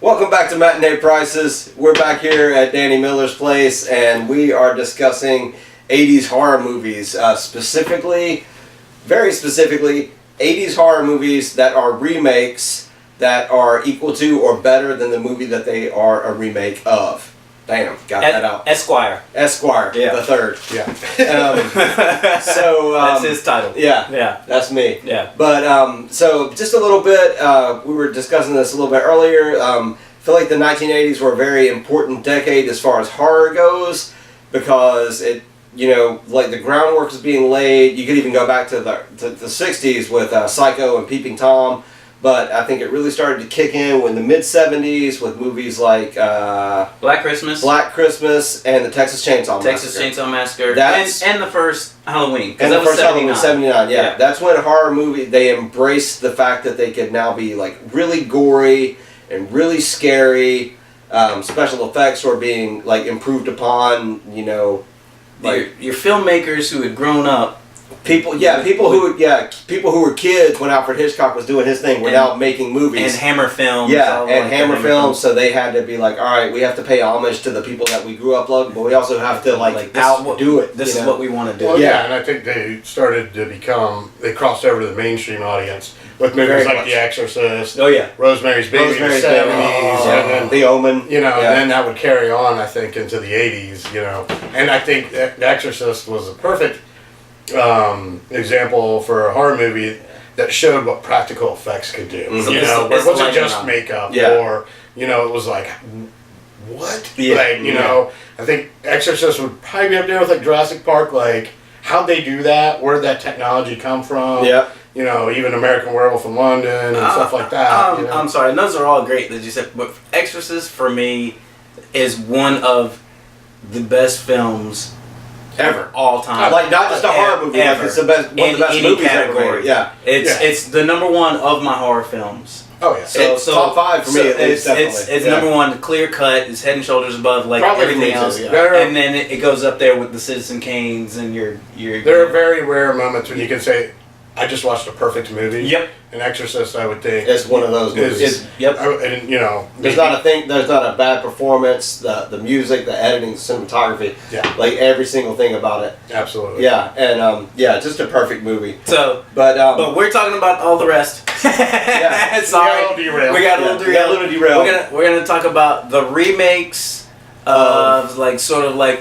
Welcome back to Matinee Prices. We're back here at Danny Miller's place, and we are discussing 80s horror movies. Very specifically, 80s horror movies that are remakes that are equal to or better than the movie that they are a remake of. Damn, got that out. Esquire, yeah. The third. Yeah. So that's his title. Yeah, that's me. Yeah. But so just a little bit. We were discussing this a little bit earlier. I feel like the 1980s were a very important decade as far as horror goes because it, like the groundwork was being laid. You could even go back to the 60s with Psycho and Peeping Tom. But I think it really started to kick in in the mid-70s with movies like Black Christmas, and the Texas Chainsaw Massacre, and the first Halloween. And the first Halloween was 79, yeah. That's when horror movie, they embraced the fact that they could now be like really gory and really scary. Special effects were being like improved upon, Your filmmakers who had grown up. People who were kids when Alfred Hitchcock was doing his thing were now making movies. And Hammer Films. Yeah, and Hammer Films, so they had to be like, all right, we have to pay homage to the people that we grew up loving, but we also have to outdo it. This is what we want to do. Well, yeah, and I think they started to they crossed over to the mainstream audience with movies like The Exorcist. Oh yeah, Rosemary's Baby in the 70s, and then The Omen. And then that would carry on, I think, into the 80s. And I think The Exorcist was a perfect example for a horror movie that showed what practical effects could do. Mm-hmm. It wasn't just makeup, or it was like what? Yeah. I think Exorcist would probably be up there with like Jurassic Park. Like, how'd they do that? Where'd that technology come from? Yeah. Even American Werewolf in London and stuff like that. I'm sorry, and those are all great that you said, but Exorcist for me is one of the best films ever, all time. Like not just a horror movie, ever. It's one of the best movies category. Ever. Yeah, it's the number one of my horror films. Oh yeah, so top 5 for me. It's number one, clear cut. It's head and shoulders above everything else. And then it goes up there with the Citizen Kanes and your. There are very rare moments when you can say, I just watched a perfect movie. Yep. An Exorcist, I would think, it's one of those movies. Yep. There's not a bad performance. The music, the editing, the cinematography. Yeah. Like every single thing about it. Absolutely. Yeah, and just a perfect movie. So, but we're talking about all the rest. Yeah. Sorry. We got a little derailed. We're gonna talk about the remakes of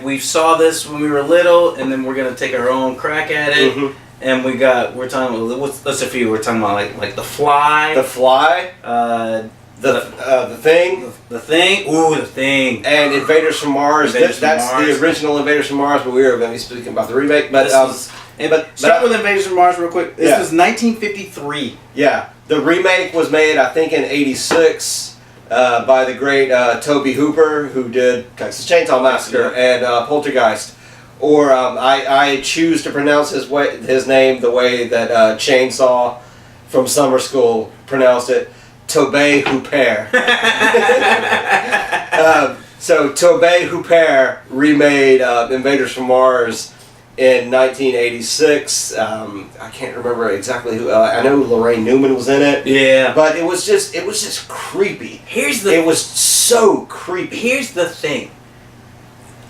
we saw this when we were little, and then we're gonna take our own crack at it. Mm-hmm. And we're talking about what's a few? We're talking about like The Fly. The Fly. The Thing. The Thing. Ooh, The Thing. And Invaders from Mars. That's the original Invaders from Mars, but we were going to be speaking about the remake. But start with Invaders from Mars real quick. This was 1953. Yeah, the remake was made, I think, in '86 by the great Tobe Hooper, who did Texas Chainsaw Massacre and Poltergeist. Or I choose to pronounce his name the way that Chainsaw from Summer School pronounced it, Tobe Hooper. So Tobe Hooper remade Invaders from Mars in 1986. I can't remember exactly who. I know Lorraine Newman was in it. Yeah. But it was just creepy. It was so creepy. Here's the thing.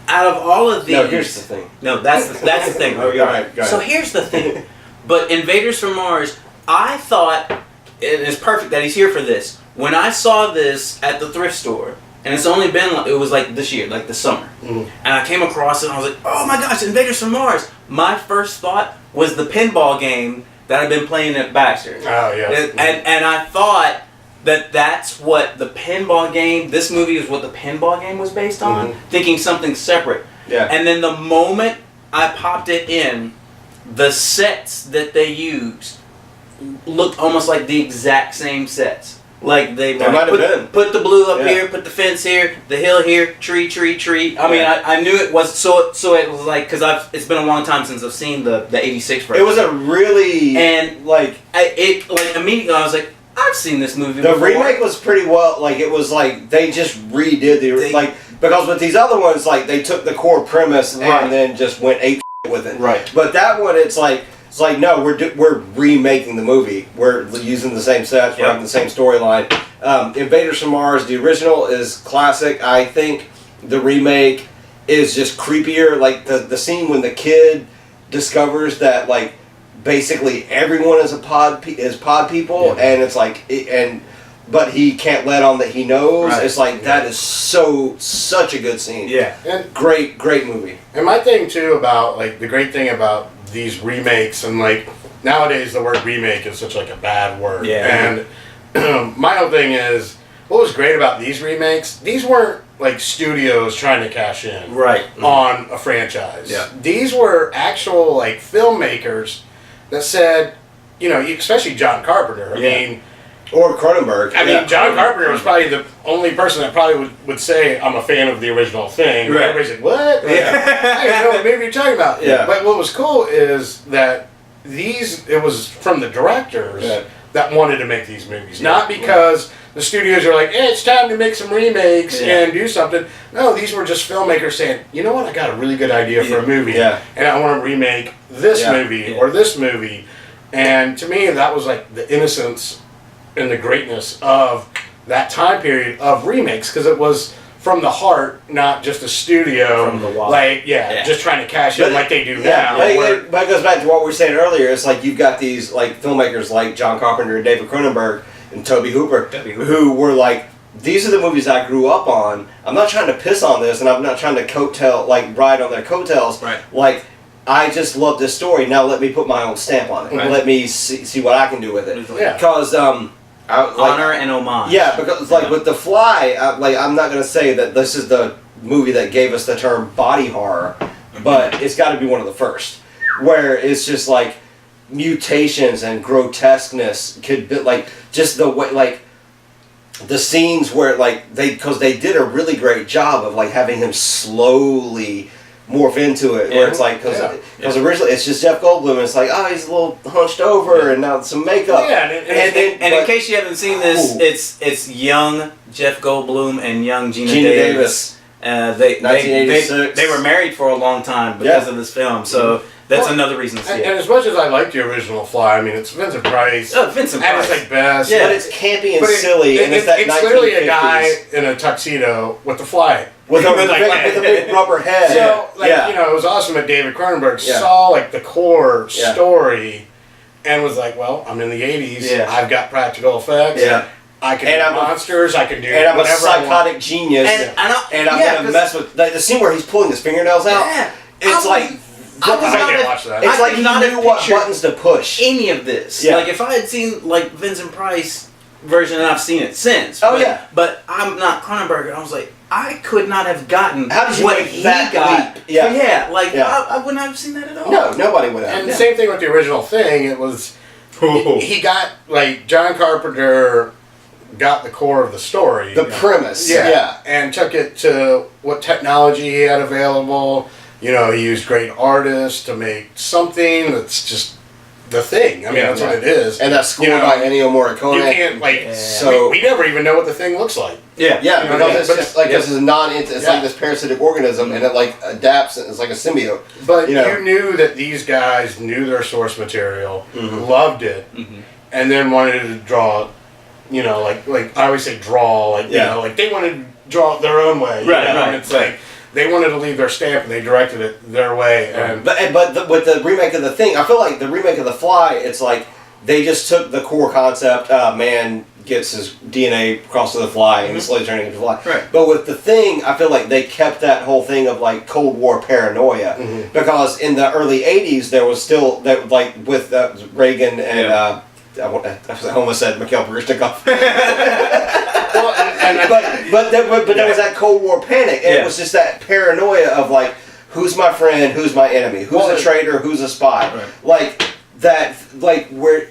Out of all of these, no, here's the thing. No, that's the thing. Oh, go ahead. So here's the thing. But Invaders from Mars, I thought, and it's perfect that he's here for this. When I saw this at the thrift store, and it's only been it was like this year, like the summer, and I came across it, and I was like, oh my gosh, Invaders from Mars. My first thought was the pinball game that I've been playing at Baxter. Oh yeah. And I thought that's what the pinball game, this movie is what the pinball game was based on, thinking something separate. Yeah. And then the moment I popped it in, the sets that they used looked almost like the exact same sets. Like they put the blue up here, put the fence here, the hill here, tree. I mean, I knew it was so it was like, because it's been a long time since I've seen the 86 version. It was a really immediately I was like, I've seen this movie before. The remake was pretty well, like, it was like, they just redid because with these other ones, like, they took the core premise and then just went ape with it. Right. But that one, it's like, It's like, no, we're remaking the movie. We're using the same sets, we're having the same storyline. Invaders from Mars, the original is classic. I think the remake is just creepier. Like the scene when the kid discovers that like basically everyone is pod people, and it's like but he can't let on that he knows. Right. It's like that is such a good scene. Yeah, and great movie. And my thing too about like the great thing about these remakes, and like nowadays the word remake is such like a bad word. Yeah. And my whole thing is, what was great about these remakes? These weren't like studios trying to cash in on a franchise. Yeah. These were actual like filmmakers that said, you know, especially John Carpenter. I mean. Or Cronenberg. I mean, John Carpenter was probably the only person that probably would say, I'm a fan of the original thing. Right. Everybody's like, what? I don't know what movie you're talking about. Yeah. But what was cool is that it was from the directors that wanted to make these movies. Not because the studios are like, it's time to make some remakes and do something. No, these were just filmmakers saying, you know what, I got a really good idea for a movie. And I want to remake this movie or this movie. And to me, that was like the innocence and the greatness of that time period of remakes, because it was from the heart, not just a studio from the wall. Like just trying to cash in like they do now. But it goes back to what we were saying earlier. It's like you've got these like filmmakers like John Carpenter and David Cronenberg and Tobe Hooper who were like, these are the movies I grew up on. I'm not trying to piss on this, and I'm not trying to ride on their coattails. Right. Like, I just love this story. Now let me put my own stamp on it. Right. Let me see what I can do with it. Because honor and homage. Yeah, because with The Fly, I'm not going to say that this is the movie that gave us the term body horror, but it's got to be one of the first, where it's just like mutations and grotesqueness could be like just the way like the scenes where because they did a really great job of like having him slowly morph into it, where it's like because originally it's just Jeff Goldblum, and it's like, oh, he's a little hunched over, and now some makeup. And in case you haven't seen this, it's young Jeff Goldblum and young Gina Davis. They were married for a long time because of this film, so that's another reason to see it. And as much as I like the original Fly, I mean, it's Vincent Price. Vincent Price. At its like best. Yeah, but it's campy and silly, and it's that 1950s. It's literally a guy in a tuxedo with the fly. With a big rubber head. So, you know, it was awesome that David Cronenberg saw, like, the core story and was like, well, I'm in the 80s. I've got practical effects. I can do monsters. I can do and I'm a psychotic genius. And I'm going to mess with... the scene where he's pulling his fingernails out, it's like... I can't watch that. It's like he knew what buttons to push. Any of this. Like, if I had seen, like, Vincent Price version, and I've seen it since. But I'm not Cronenberg, and I was like, I could not have gotten what he got. Leap? I wouldn't have seen that at all. No, nobody would have. And the same thing with the original thing. It was he got like John Carpenter got the core of the story, the premise, and took it to what technology he had available. You know, he used great artists to make something that's just the thing. I mean, that's what it is. And that's scored by Ennio Morricone. You can't so we never even know what the thing looks like. Because it's just like this is it's like this parasitic organism, and it like adapts. It's like a symbiote. But you knew that these guys knew their source material, loved it, and then wanted to draw. You know, like I always say, draw. Like you know, like they wanted to draw it their own way. And it's like they wanted to leave their stamp, and they directed it their way. And with the remake of The Thing, I feel like the remake of The Fly, it's like they just took the core concept. Man gets his DNA across to the fly, and he's slowly turning into a fly. Right. But with The Thing, I feel like they kept that whole thing of like Cold War paranoia, because in the early '80s there was still that like with Reagan and I almost said Mikhail Baryshnikov. But there was that Cold War panic, and it was just that paranoia of like, who's my friend, who's my enemy, who's a traitor, who's a spy, like that, like where,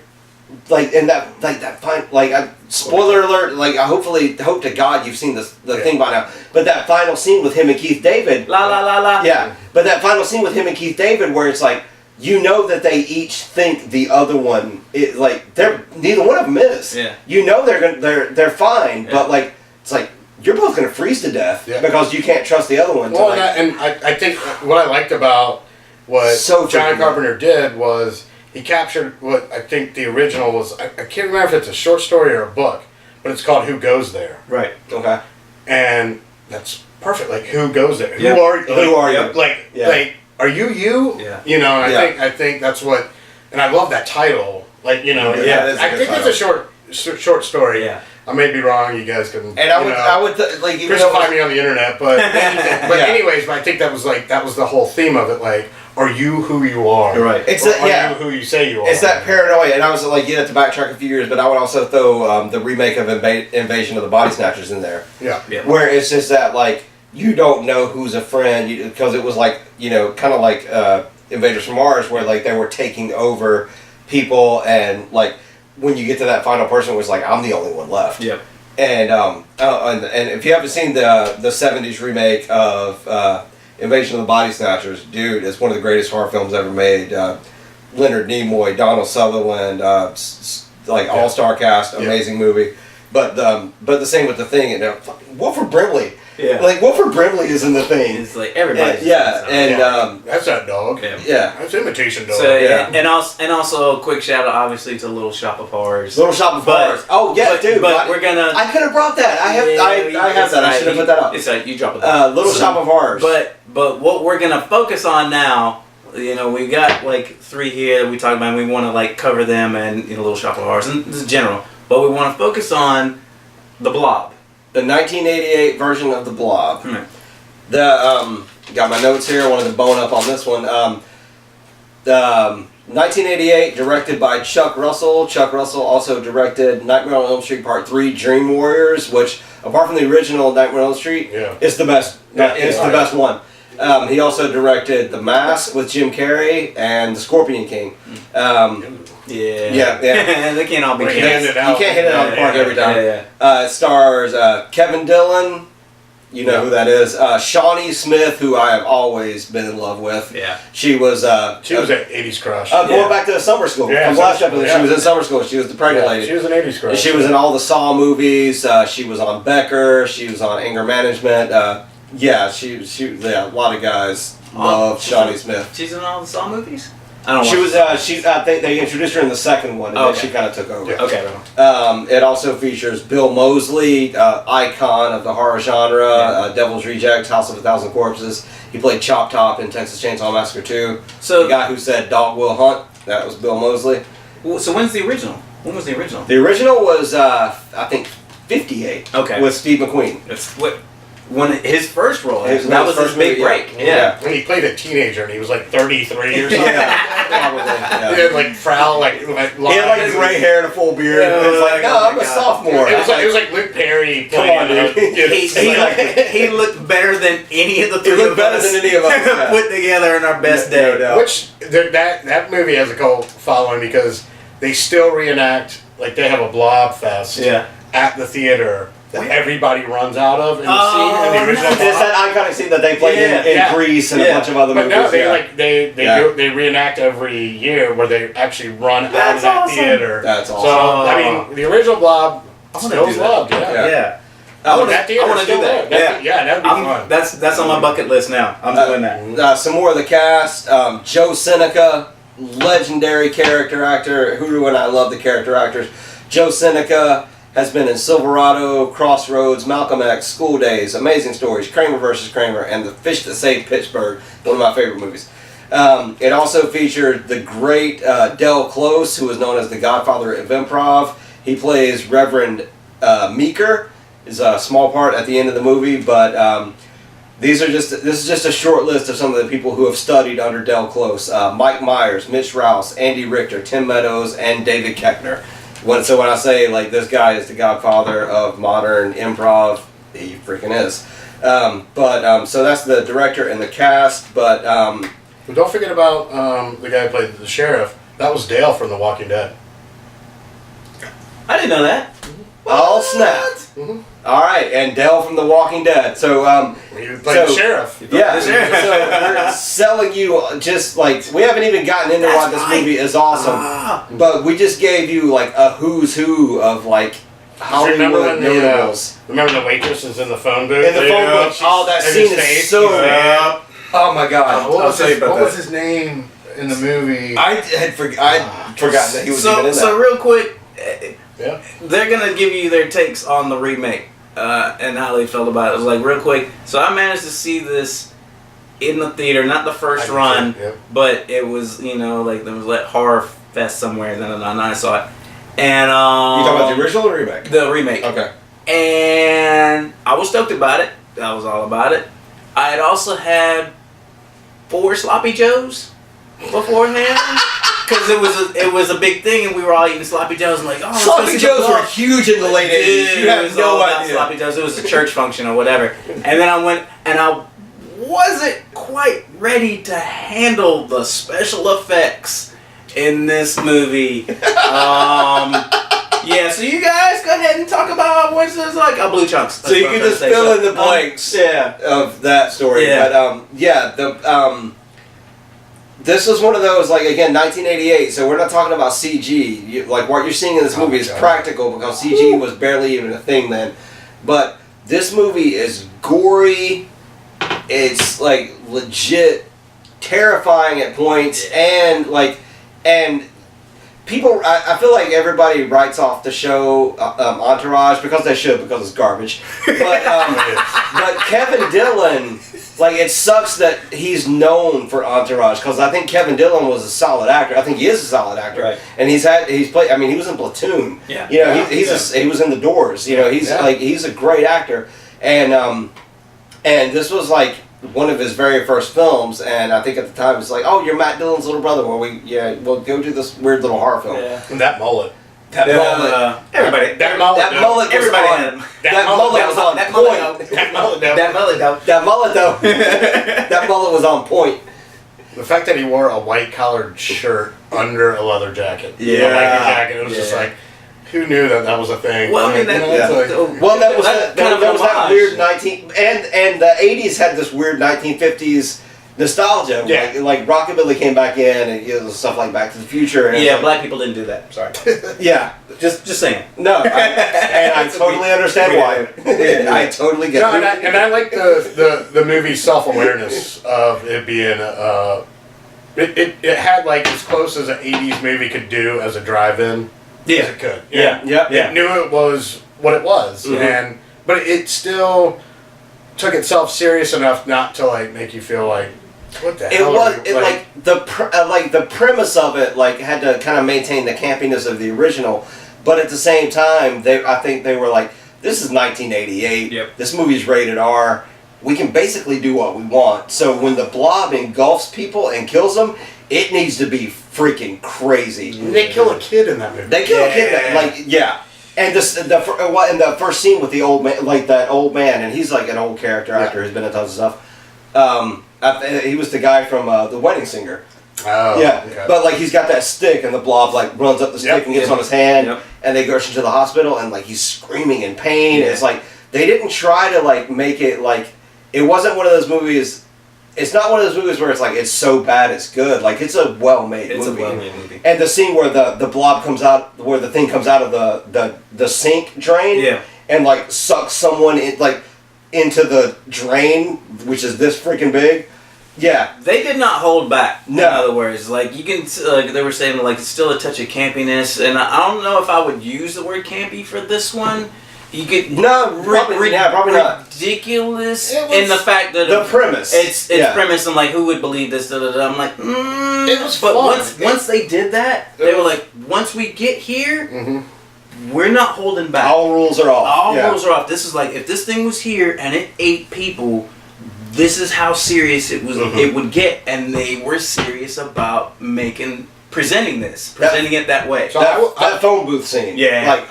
like and that, like that fine, like spoiler alert, like I hope to God you've seen the thing by now, but that final scene with him and Keith David, but that final scene with him and Keith David where it's like, you know that they each think the other one is like neither one of them is. You know they're fine, but like it's like you're both gonna freeze to death because you can't trust the other one. I think what I liked about what John Carpenter did was he captured what I think the original was. I can't remember if it's a short story or a book, but it's called "Who Goes There." Right. Okay. And that's perfect. Like, who goes there? Yeah. Who are you? Who are you? Like, are you you? Yeah. You know, and I think that's what, and I love that title. Like, you know, Yeah, I think it's a short story. Yeah. I may be wrong. You guys can. And I would like even crucify me on the internet, but Yeah. anyways, but I think that was the whole theme of it. Like, are you who you are? Right. It's Or that, are yeah. you who you say you are? It's that paranoia, and I was like, you have to backtrack a few years, but I would also throw the remake of Invasion of the Body Snatchers in there, Yeah. where it's just that like you don't know who's a friend because it was like kind of like Invaders from Mars, where like they were taking over people, and like when you get to that final person, it was like I'm the only one left. Yep. And and if you haven't seen the '70s remake of Invasion of the Body Snatchers, dude, it's one of the greatest horror films ever made. Leonard Nimoy, Donald Sutherland, like all-star cast, amazing movie. But the same with The Thing, and Wilford Brimley. Yeah. Like Wilford Brimley is in The Thing. It's like everybody. That's that dog. Yeah. That's imitation dog. So Yeah. and also a quick shout out, obviously, to Little Shop of Horrors. Little Shop of Horrors. Oh yeah, dude. But we're gonna. I could have brought that. I have that. I should have put that up. It's like you drop it. Little Shop of Horrors. But what we're gonna focus on now, we got like 3 here that we talked about, and we want to like cover them and Little Shop of Horrors and this is general. But we want to focus on the Blob. The 1988 version of The Blob. Hmm. Got my notes here. I wanted to bone up on this one. 1988, directed by Chuck Russell. Chuck Russell also directed Nightmare on Elm Street Part 3, Dream Warriors, which, apart from the original Nightmare on Elm Street, is the best. It's the best one. He also directed The Mask with Jim Carrey and The Scorpion King. Yeah. They can't all be You kids. can't hit it out of the park every time. Yeah. It stars Kevin Dillon. You know who that is. Shawnee Smith, who I have always been in love with. Yeah. She was an 80s crush. going back to summer school. Yeah, From last episode, yeah. she was in summer school. She was the pregnant lady. She was an 80s crush. She was in all the Saw movies. She was on Becker. She was on Anger Management. A lot of guys love Shawnee Smith. She's in all the Saw movies? I don't know. I think they introduced her in the second one, and then she kind of took over. Yeah. Okay. It also features Bill Moseley, icon of the horror genre, Devil's Rejects, House of a Thousand Corpses. He played Chop Top in Texas Chainsaw Massacre 2. So the guy who said Dog Will Hunt, that was Bill Moseley. So when's the original? When was the original? The original was, I think, 58. Okay. With Steve McQueen. It's when his first role. His that was first his big movie, break. Yeah. When he played a teenager and he was like 33 or something. Probably. He had like Frowle, He had like gray hair and a full beard. Yeah, and it was like, oh no, my I'm a God. sophomore. It was like Luke Perry. Come on, dude. He looked better than any of the He three looked of better us than any of us, yeah. put together in our best No day. doubt. Which that movie has a cult following because they still reenact, like they have a Blob Fest at the theater that everybody runs out of in the scene in the original It's Blob. that iconic scene that they played in Grease and a bunch of other But movies. no, they reenact every year where they actually run out of That's that awesome. theater. That's awesome. So I mean, the original Blob still is loved. Yeah. I want That to theater's do still that. there. That'd be fun. That's on my bucket list now. I'm doing that. Some more of the cast. Joe Seneca, legendary character actor. Hoodoo and I love the character actors. Joe Seneca has been in Silverado, Crossroads, Malcolm X, School Days, Amazing Stories, Kramer vs. Kramer, and The Fish That Saved Pittsburgh, one of my favorite movies. It also featured the great Del Close, who is known as the Godfather of Improv. He plays Reverend Meeker. Is a small part at the end of the movie, but this is just a short list of some of the people who have studied under Del Close. Mike Myers, Mitch Rouse, Andy Richter, Tim Meadows, and David Koechner. So when I say like this guy is the godfather of modern improv, he freaking is. So that's the director and the cast. But don't forget about the guy who played the sheriff. That was Dale from The Walking Dead. I didn't know that. all snapped. Mm-hmm. All right, and Dale from The Walking Dead. So He played the sheriff. Yeah, so we're selling you just like we haven't even gotten into why this movie is awesome, but we just gave you like a who's who of like Hollywood notables. Remember the waitress is in the phone booth? In the phone booth. Oh, that scene is so. Oh my God! What was his name? in the movie. I'd forgotten that he was even in that. So real quick, Yeah. they're gonna give you their takes on the remake and how they felt about it. It was like real quick. So I managed to see this in the theater, not the first run, but it was like there was like horror fest somewhere, and then I saw it. And you talking about the original or remake? The remake. Okay. And I was stoked about it. I was all about it. I had also had 4 sloppy joes beforehand. Because it was a big thing, and we were all eating sloppy joes. And like, oh, sloppy joes were huge in the late 80s. You have no idea. Sloppy joes. It was a church function or whatever. And then I went, and I wasn't quite ready to handle the special effects in this movie. Yeah, so you guys go ahead and talk about what's this like. Blue chunks. So you can just fill in the blanks of that story. Yeah. But this was one of those, like, again, 1988, so we're not talking about CG. Like, what you're seeing in this movie is practical because CG was barely even a thing then. But this movie is gory. It's, like, legit terrifying at points. And people, I feel like everybody writes off the show Entourage because they should, because it's garbage. But Kevin Dillon, like, it sucks that he's known for Entourage because I think Kevin Dillon was a solid actor. I think he is a solid actor, right. And he's played. I mean, he was in Platoon. Yeah, he was in The Doors. He's a great actor, and this was like one of his very first films, and I think at the time it's like, oh, you're Matt Dillon's little brother. Well, we'll go do this weird little horror film. Yeah. And that mullet. Everybody. That mullet. That mullet. Everybody had him. That mullet was on point. That mullet, though. That mullet, though. That mullet, though. That mullet was on point. The fact that he wore a white collared shirt under a leather jacket. Yeah. A leather jacket. It was just like, who knew that was a thing? Well, I mean, that was that weird 19 and the 80s had this weird 1950s nostalgia. Yeah. Like Rockabilly came back in and stuff like Back to the Future. And black people didn't do that. Sorry. Yeah. Just saying. No, I totally understand why. I totally get it. And I like the movie's self-awareness of it being it had like as close as an 80s movie could do as a drive-in. Yeah. As it could. Yeah. It knew it was what it was, but it still took itself serious enough not to like make you feel like, what the hell? The premise of it had to kind of maintain the campiness of the original, but at the same time, I think they were like, this is 1988. Yep. This movie's rated R. We can basically do what we want. So when the Blob engulfs people and kills them, it needs to be freaking crazy. They kill a kid in that movie. They kill a kid, And in the first scene with the old man, that old man, and he's like an old character actor who's been in tons of stuff. He was the guy from The Wedding Singer. Oh, yeah, okay. but he's got that stick, and the Blob runs up the stick and gets on his hand, and they go into the hospital, and he's screaming in pain. Yeah. It's like they didn't try to make it it wasn't one of those movies. It's not one of those movies where it's it's so bad it's good. It's a well-made movie. It's a well-made movie. And the scene where the Blob comes out, where the thing comes out of the sink drain, and sucks someone into the drain, which is this freaking big. Yeah, they did not hold back. No. In other words, you can they were saying it's still a touch of campiness, and I don't know if I would use the word campy for this one. You could probably not. Ridiculous in the fact that the premise. It's premise and who would believe this? I'm like, it was but fun. once they did that, they were like, once we get here, we're not holding back. All rules are off. All rules are off. This is if this thing was here and it ate people, this is how serious it was. It would get, and they were serious about presenting it that way. So that phone booth scene. Yeah.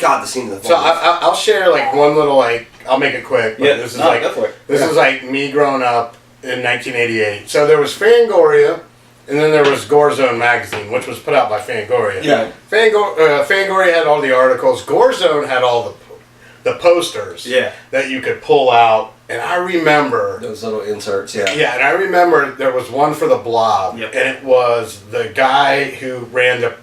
The scene of the phone So I'll share one little I'll make it quick. But this is go for it. This is me growing up in 1988. So there was Fangoria, and then there was Gore Zone magazine, which was put out by Fangoria. Yeah. Fangoria had all the articles. Gore Zone had all the posters. Yeah. That you could pull out. And I remember those little inserts, yeah. Yeah, and I remember there was one for the Blob, and it was the guy who ran the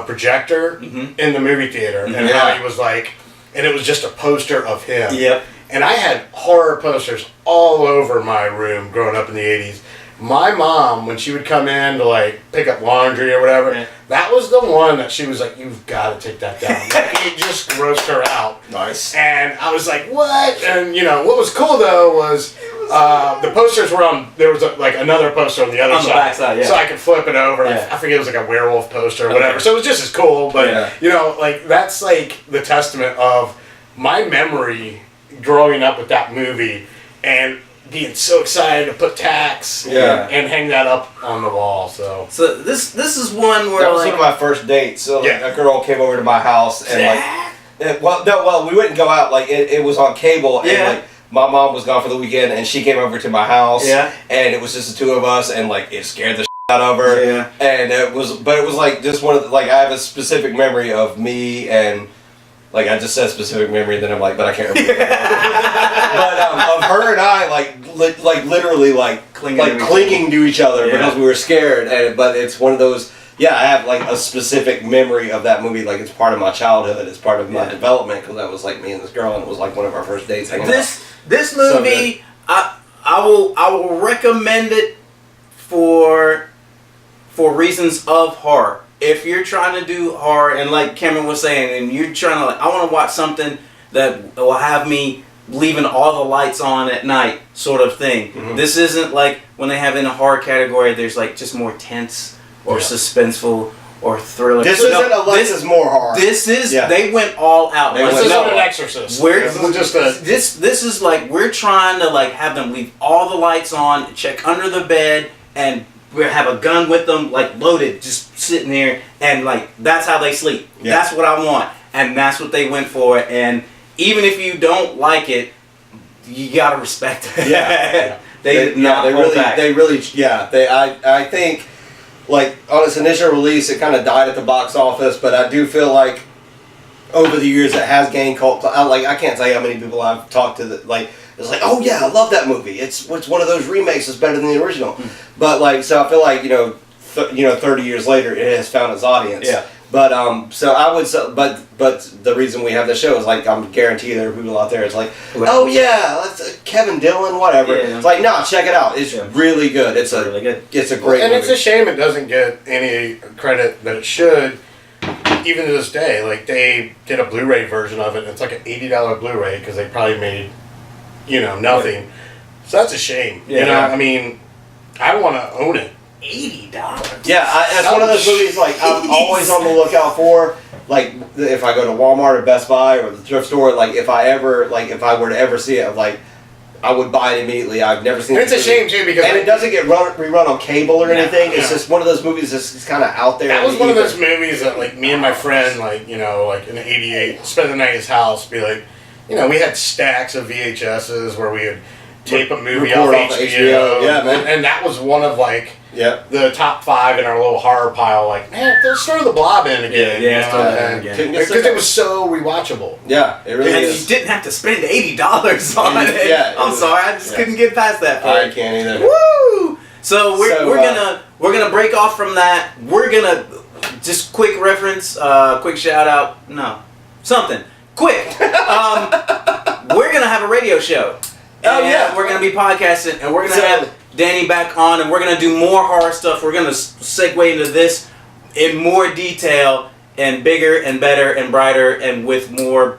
projector in the movie theater, and how he was and it was just a poster of him. Yep. And I had horror posters all over my room growing up in the 80s, My mom, when she would come in to like pick up laundry or whatever, that was the one that she was like, "You've got to take that down." Like, it just grossed her out. Nice. And I was like, "What?" And what was cool though was the posters were on. There was like another poster on the other side, the back side, so I could flip it over. I forget, it was like a werewolf poster or whatever. So it was just as cool. But like that's like the testament of my memory growing up with that movie and being so excited to put tacks and hang that up on the wall. So this is one where that was one of my first dates. So like, a girl came over to my house and we wouldn't go out. Like it was on cable and like my mom was gone for the weekend and she came over to my house and it was just the two of us and like it scared the out of her and it was like just one of the, like I have a specific memory of me and. Like, I just said specific memory, and then I'm like, but I can't remember. But of her and I, like literally, clinging to each other because we were scared. But it's one of those, I have, like, a specific memory of that movie. Like, it's part of my childhood. It's part of my development, because that was, like, me and this girl, and it was, like, one of our first dates. This movie, I will recommend it for reasons of horror. If you're trying to do horror, and like Cameron was saying, and you're trying to I want to watch something that will have me leaving all the lights on at night, sort of thing. Mm-hmm. This isn't like when they have in a horror category, there's like just more tense or suspenseful or thriller. This is more horror. This is they went all out. This isn't an Exorcist. This is like we're trying to like have them leave all the lights on, check under the bed, and we have a gun with them, like loaded, just sitting there, and like that's how they sleep. Yeah. That's what I want, and that's what they went for. And even if you don't like it, you gotta respect it. Yeah, I think, like on its initial release, it kind of died at the box office, but I do feel like over the years it has gained cult. Like I can't tell you how many people I've talked to that like. It's like, oh yeah, I love that movie. It's one of those remakes that's better than the original. But like, so I feel like 30 years later, it has found its audience. Yeah. But so I would, but the reason we have this show is like I'm guaranteed there are people out there. It's like, oh yeah, that's Kevin Dillon, whatever. Yeah. It's like, no, check it out. It's really good. It's really good. It's a great. And movie. It's a shame it doesn't get any credit that it should. Even to this day, like they did a Blu-ray version of it. And it's like an $80 Blu-ray because they probably made. Nothing. Right. So that's a shame. Yeah. I mean, I want to own it. $80. Yeah, that's one of those movies. Like I'm always on the lookout for. Like if I go to Walmart or Best Buy or the thrift store, like if I were to ever see it, like I would buy it immediately. I've never seen. And it's a shame too because it doesn't get rerun on cable or anything. It's just one of those movies that's kind of out there. That was one of those movies that like me and my friend like in '88 spent the night at his house. Be like. We had stacks of VHSs where we would tape a movie off HBO. Yeah, man. And that was one of like the top 5 in our little horror pile. Like, man, let's throw the Blob in again. Because it was so rewatchable. Yeah, it really is. You didn't have to spend $80 on it. Yeah, I'm sorry, I just couldn't get past that part. I can't either. Woo! So we're gonna break off from that. We're gonna just quick reference, quick shout out. No, something. Quick! We're going to have a radio show. Oh, yeah. We're going to be podcasting, and we're going to have Danny back on, and we're going to do more horror stuff. We're going to segue into this in more detail, and bigger, and better, and brighter, and with more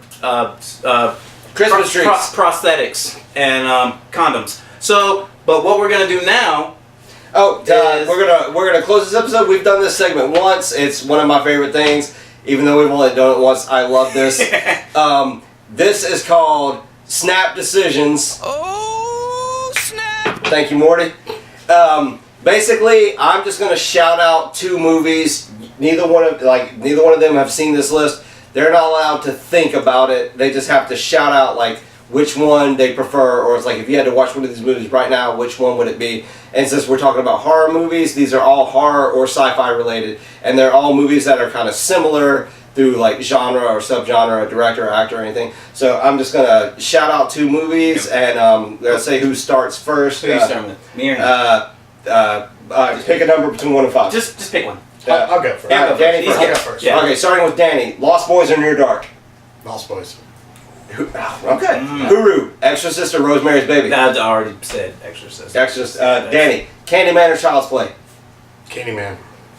Christmas trees, prosthetics, and condoms. So, but what we're going to do now... we're gonna close this episode. We've done this segment once. It's one of my favorite things. Even though we've only done it once, I love this. This is called Snap Decisions. Oh, snap! Thank you, Morty. Basically, I'm just gonna shout out 2 movies. Neither one of them have seen this list. They're not allowed to think about it. They just have to shout out like which one they prefer, or it's like if you had to watch one of these movies right now, which one would it be? And since we're talking about horror movies, these are all horror or sci-fi related, and they're all movies that are kind of similar through like genre or subgenre, or director, or actor, or anything. So I'm just gonna shout out 2 movies, and gonna say who starts first. Who you starting with? Me or him? Pick a number between 1 and 5. Just pick one. I'll go first. Danny first. I'll go first. Yeah. Okay, starting with Danny. Lost Boys or Near Dark? Lost Boys. Okay. Huru, Exorcist or Rosemary's Baby? I already said Exorcist. Exorcist. Danny, Candyman or Child's Play? Candyman.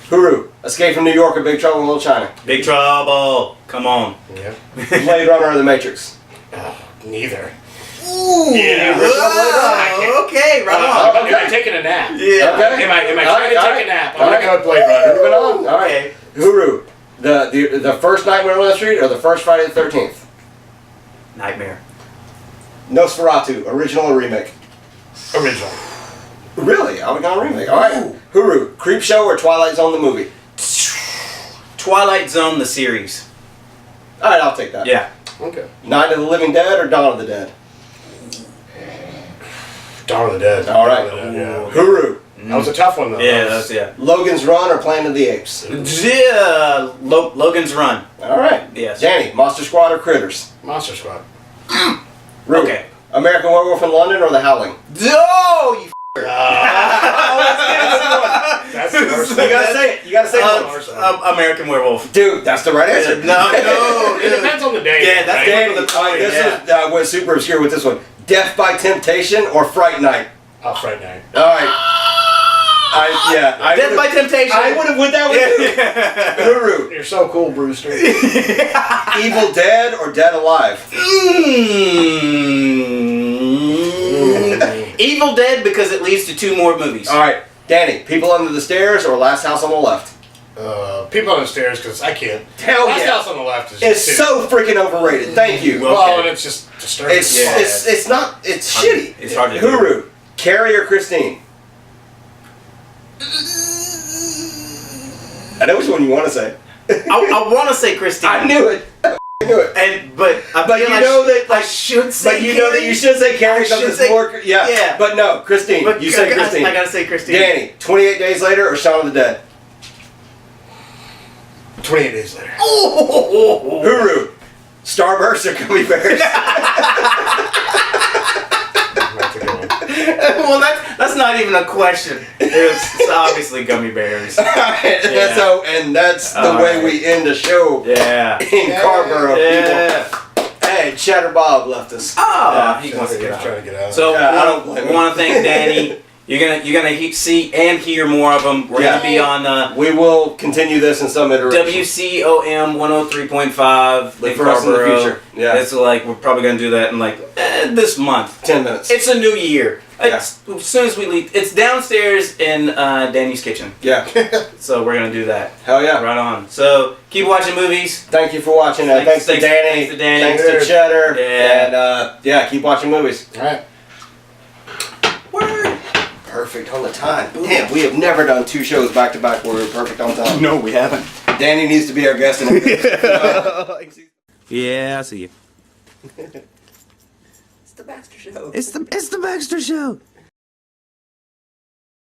Huru, Escape from New York or Big Trouble in Little China? Big Trouble. Come on. Yeah. Blade Runner or The Matrix? Neither. Ooh. Yeah. Whoa, okay, right on. Am I taking a nap? Yeah. Okay. Am I trying to take a nap? I'm All gonna go with Blade Runner. Moving on. All right. Okay. Huru, the first Nightmare on Elm Street or the first Friday the 13th? Nightmare. Nosferatu, original or remake? Original. Really? I would go remake. All right. Huru, Creepshow or Twilight Zone the movie? Twilight Zone, the series. All right, I'll take that. Yeah. Okay. Night of the Living Dead or Dawn of the Dead? Dawn of the Dead. All right. Dawn of the Dead, yeah. Huru, That was a tough one though. Yeah, that's yeah. Logan's Run or Planet of the Apes? Yeah, Logan's Run. All right. Yes. Danny, Monster Squad or Critters? Monster Squad. Ru, Okay. American Werewolf in London or The Howling? Oh, you That's the worst You one. gotta say it. You gotta say it. American Werewolf. Dude, that's the right answer. No, It depends on the day. Yeah, that's right? Danny, the all right, this is went super obscure with this one. Death by Temptation or Fright Night? Oh, Friday night. All right. I Death by Temptation. I would have went that with you. Huru, You're so cool, Brewster. Evil Dead or Dead Alive? Evil Dead because it leads to 2 more movies. All right, Danny, People Under the Stairs or Last House on the Left? People on the stairs because I can't. Hell Last yeah. House on the Left is It's so freaking overrated. Thank you. well, and it's just disturbing. It's not. It's hard to- shitty. it's hard to do. Huru, Carrie or Christine? I know which one you want to say. I want to say Christine. I knew it. I knew it. But you know that, I like, should say. But you know that you should say Carrie because should it's say- more. Yeah. yeah. But no, Christine. But You say Christine. I gotta say Christine. Danny, 28 Days Later or Shaun of the Dead? 28 Days Later. Oh. Huru, Starburst or Gummy Bears? That's a good one. Well, that's not even a question. It's obviously Gummy Bears. That's how, and that's the way we end the show Yeah. in Carborough, Yeah. people. Hey, Cheddar Bob left us. Oh, he He's wants to get trying out. to get out. So Yeah, I don't blame him. want to thank Danny. You're gonna see and hear more of them. We're gonna be on We will continue this in some iteration. WCOM 103.5 Look in for us in the Carborough. future. Yeah. It's like we're probably gonna do that in like this month. 10 minutes. It's a new year. As soon as we leave, it's downstairs in Danny's kitchen. Yeah. So we're gonna do that. Hell yeah. Right on. So keep watching movies. Thank you for watching. Thanks to Danny. Thanks to Danny. Thanks to Cheddar. Yeah. And keep watching movies. All right. Word. Perfect on the time. Damn, we have never done 2 shows back to back where we're perfect on time. No, we haven't. Danny needs to be our guest in Yeah, I see you. It's the Baxter Show. It's the Baxter Show.